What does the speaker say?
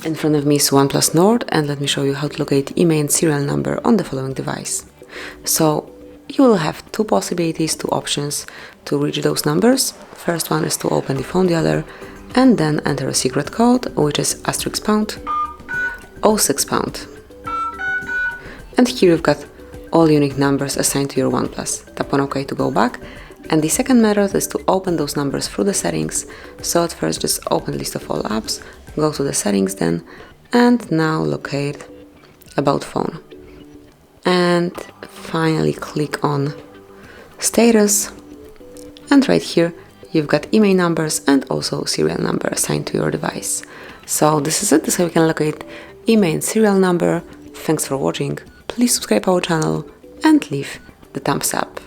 In front of me is OnePlus Nord, and let me show you how to locate IMEI and serial number on the following device. So you will have two possibilities, two options to reach those numbers. First one is to open the phone dialer and then enter a secret code, which is *# 06 £. And here you've got all unique numbers assigned to your OnePlus. Tap on OK to go back. And the second method is to open those numbers through the settings. So at first just open list of all apps, go to the settings then, and now locate about phone. And finally click on status, and right here you've got IMEI numbers and also serial number assigned to your device. So this is it, this is how you can locate IMEI and serial number. Thanks for watching, please subscribe our channel and leave the thumbs up.